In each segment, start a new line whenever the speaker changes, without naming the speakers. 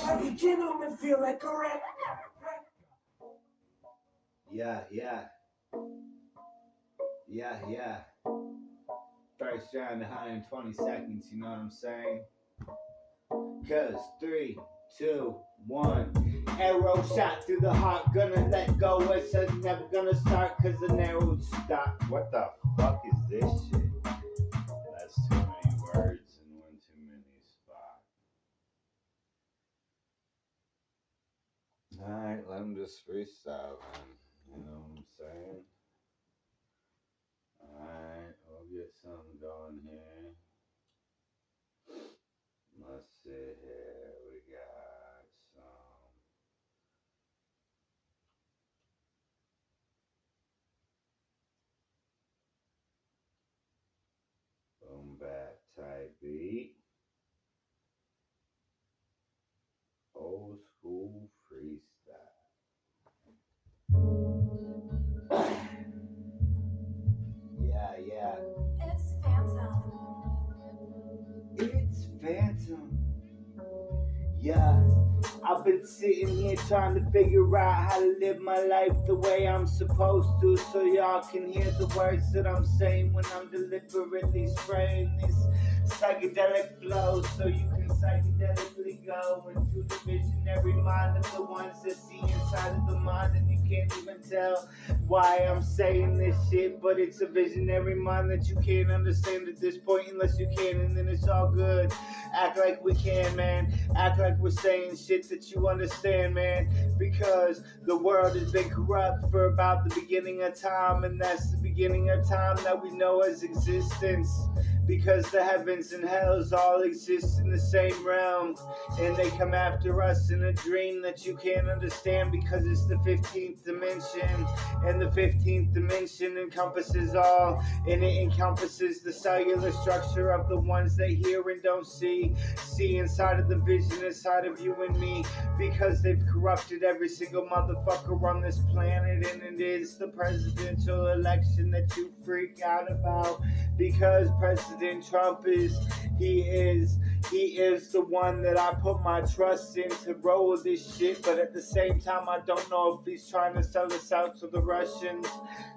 I can get home and feel like a rat. Yeah. First round, 120 seconds, you know what I'm saying? Cause 3, 2, 1. Arrow shot through the heart, gonna let go. It says never gonna start cause the narrow stop. What the fuck is this shit? That's too many words in one too many spot. Alright, let him just freestyle, man. You know what I'm saying? Alright, we'll get something going here. Let's see here. We got some. Boom bap type beat. Old school freestyle. Yeah.
It's Phantom.
It's Phantom. Yeah. I've been sitting here trying to figure out how to live my life the way I'm supposed to, so y'all can hear the words that I'm saying when I'm deliberately spraying this psychedelic flow, so you can psychedelically go into the visionary mind of the ones that see inside of the mind, and you can't even tell why I'm saying this shit, but it's a visionary mind that you can't understand at this point unless you can, and then it's all good. Act like we can, man. Act like we're saying shit that you understand, man, because the world has been corrupt for about the beginning of time, and that's the beginning of time that we know as existence, because the heavens and hells all exist in the same realm, and they come after us in a dream that you can't understand because it's the 15th dimension, and the 15th dimension encompasses all, and it encompasses the cellular structure of the ones that hear and don't see inside of the vision inside of you and me, because they've corrupted every single motherfucker on this planet, and it is the presidential election that you freak out about, because President Trump he is the one that I put my trust in to roll this shit, but at the same time I don't know if he's trying to sell us out to the Russians.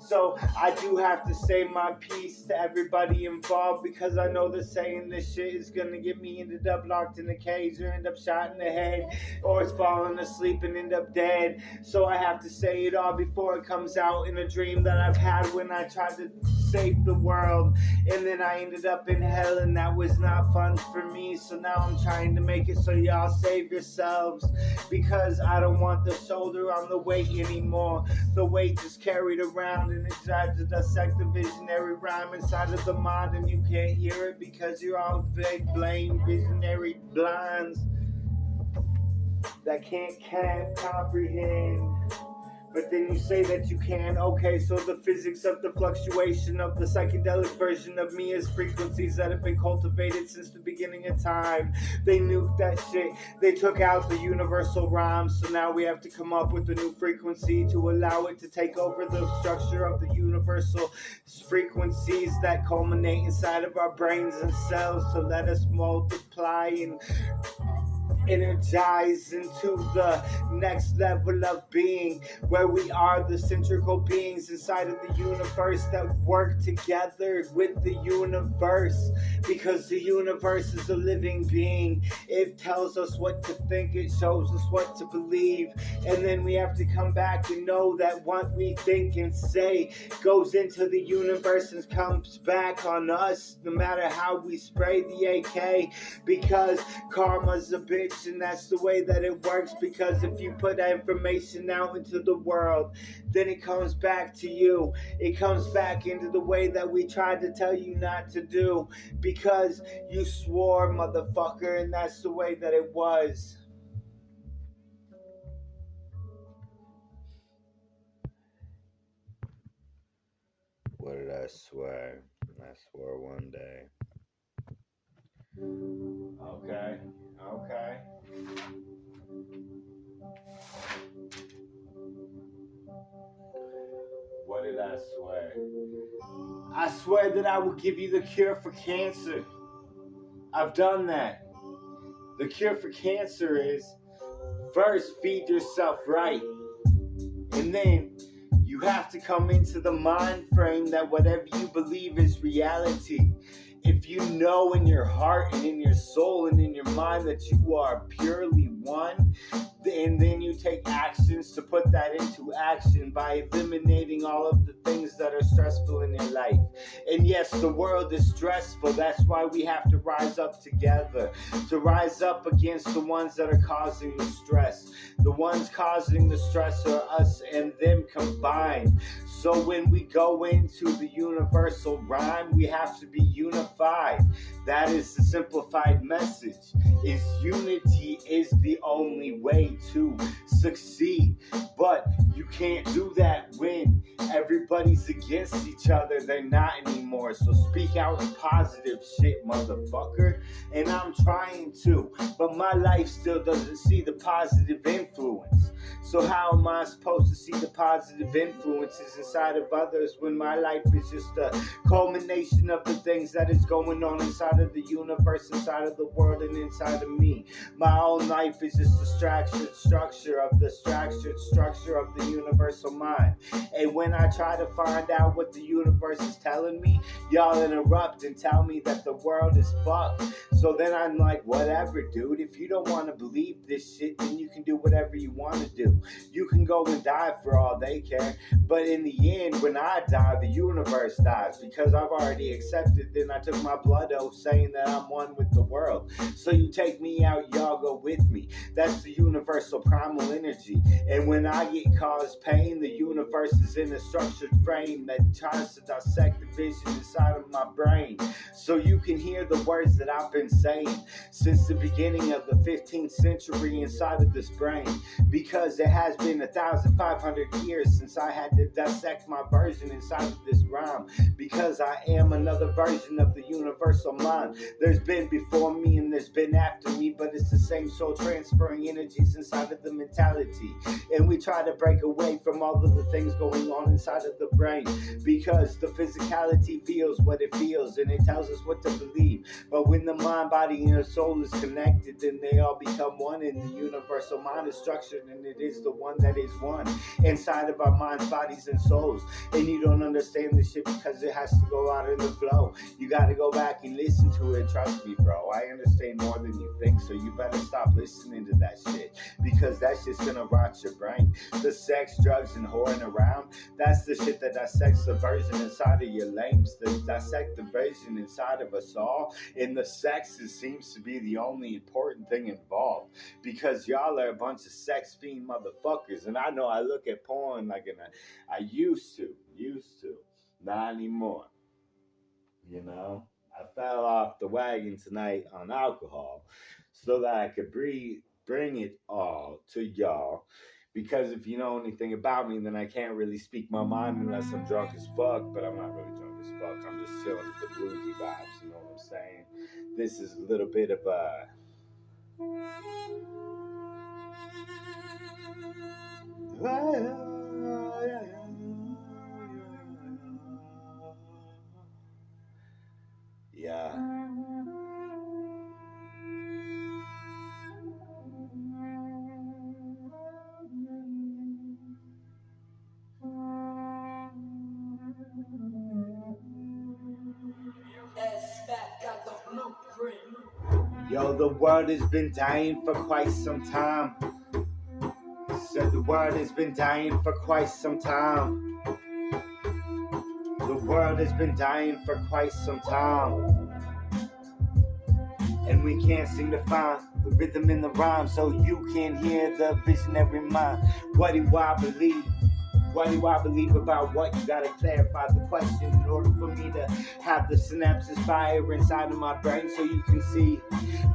So I do have to say my piece to everybody involved, because I know that saying this shit is gonna get me ended up locked in a cage, or end up shot in the head, or it's falling asleep and end up dead. So I have to say it all before it comes out in a dream that I've had when I tried to save the world, and then I ended up in hell, and that was not fun for me. So now I'm trying to make it so y'all save yourselves, because I don't want the shoulder on the weight anymore. The weight is carried around, and it tries to dissect the visionary rhyme inside of the mind, and you can't hear it because you're all vague, blame, visionary blinds that can't comprehend. But then you say that you can. Okay, so the physics of the fluctuation of the psychedelic version of me is frequencies that have been cultivated since the beginning of time. They nuked that shit. They took out the universal rhyme, so now we have to come up with a new frequency to allow it to take over the structure of the universal frequencies that culminate inside of our brains and cells to let us multiply and energize into the next level of being, where we are the centrical beings inside of the universe that work together with the universe, because the universe is a living being. It tells us what to think, it shows us what to believe, and then we have to come back and know that what we think and say goes into the universe and comes back on us, no matter how we spray the AK, because karma's a bitch, and that's the way that it works, because if you put that information out into the world, then it comes back to you. It comes back into the way that we tried to tell you not to do, because you swore, motherfucker, and that's the way that it was. What did I swear? I swore one day. Okay. What did I swear? I swear that I will give you the cure for cancer. I've done that. The cure for cancer is first feed yourself right. And then you have to come into the mind frame that whatever you believe is reality. If you know in your heart and in your soul and in your mind that you are purely one, and then you take actions to put that into action by eliminating all of the things that are stressful in your life. And yes, the world is stressful. That's why we have to rise up together, to rise up against the ones that are causing the stress. The ones causing the stress are us and them combined. So when we go into the universal rhyme, we have to be unified. That is the simplified message. Is unity is the only way to succeed. But you can't do that when everybody's against each other. They're not anymore. So speak out positive shit, motherfucker. And I'm trying to, but my life still doesn't see the positive influence. So how am I supposed to see the positive influences inside of others when my life is just a culmination of the things that is going on inside of the universe, inside of the world, and inside of me? My own life is just a structured structure of the universal mind. And when I try to find out what the universe is telling me, y'all interrupt and tell me that the world is fucked. So then I'm like, whatever, dude. If you don't want to believe this shit, then you can do whatever you want to do. You can go and die for all they care. But in the end, when I die, the universe dies, because I've already accepted. Then I took my blood oath saying that I'm one with the world. So you take me out, y'all go with me. That's the universal primal energy. And when I get caused pain, the universe is in a structured frame that tries to dissect the vision inside of my brain. So you can hear the words that I've been saying since the beginning of the 15th century inside of this brain. Because it has been 1,500 years since I had to dissect my version inside of this rhyme. Because I am another version of the universal mind. There's been before me and there's been after me, but it's the same soul transferring energies inside of the mentality. And we try to break away from all of the things going on inside of the brain, because the physicality feels what it feels and it tells us what to believe. But when the mind, body, and the soul is connected, then they all become one, and the universal mind is structured, and it is the one that is one inside of our minds, bodies, and souls. And you don't understand this shit because it has to go out in the flow. You gotta go back and listen to it. Trust me, bro. I understand more than you think, so you better stop listening to that shit, because that's just gonna rot your brain. The sex, drugs, and whoring around, that's the shit that dissects the version inside of your lames, that dissect the version inside of us all. And the sex seems to be the only important thing involved, because y'all are a bunch of sex fiend motherfuckers. And I know I look at porn like I used to, not anymore. You know, I fell off the wagon tonight on alcohol so that I could bring it all to y'all. Because if you know anything about me, then I can't really speak my mind unless I'm drunk as fuck. But I'm not really drunk as fuck. I'm just chilling with the bluesy vibes, you know what I'm saying? This is a little bit of a... Yeah. Yo, the world has been dying for quite some time. Said the world has been dying for quite some time. The world has been dying for quite some time. And we can't seem to find the rhythm in the rhyme, so you can hear the visionary mind. What do I believe? What do I believe about what? You gotta clarify the question in order for me to have the synapses fire inside of my brain so you can see.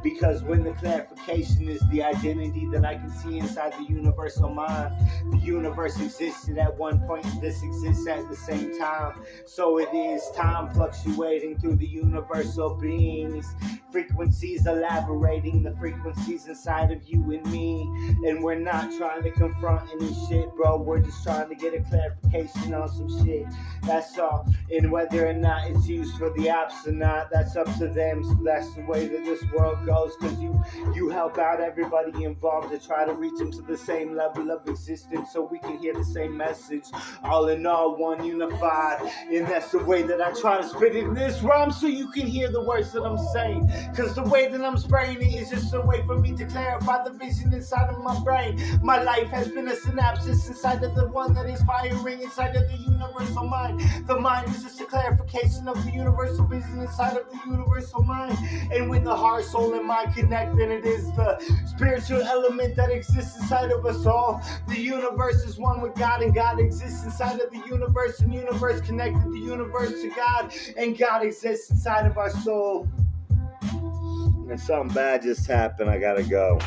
Because when the clarification is the identity that I can see inside the universal mind, the universe existed at one point, this exists at the same time. So it is time fluctuating through the universal beings. Frequencies elaborating the frequencies inside of you and me. And we're not trying to confront any shit, bro. We're just trying to get a clarification on some shit. That's all. And whether or not it's used for the apps or not, that's up to them. So that's the way that this world goes. Cause you help out everybody involved to try to reach them to the same level of existence so we can hear the same message. All in all, one unified. And that's the way that I try to spit it in this rhyme so you can hear the words that I'm saying. Cause the way that I'm spraying it is just a way for me to clarify the vision inside of my brain. My life has been a synapses inside of the one that is firing inside of the universal mind. The mind is just a clarification of the universal vision inside of the universal mind. And when the heart, soul, and mind connect, then it is the spiritual element that exists inside of us all. The universe is one with God, and God exists inside of the universe, and universe connected the universe to God, and God exists inside of our soul. And something bad just happened. I gotta go.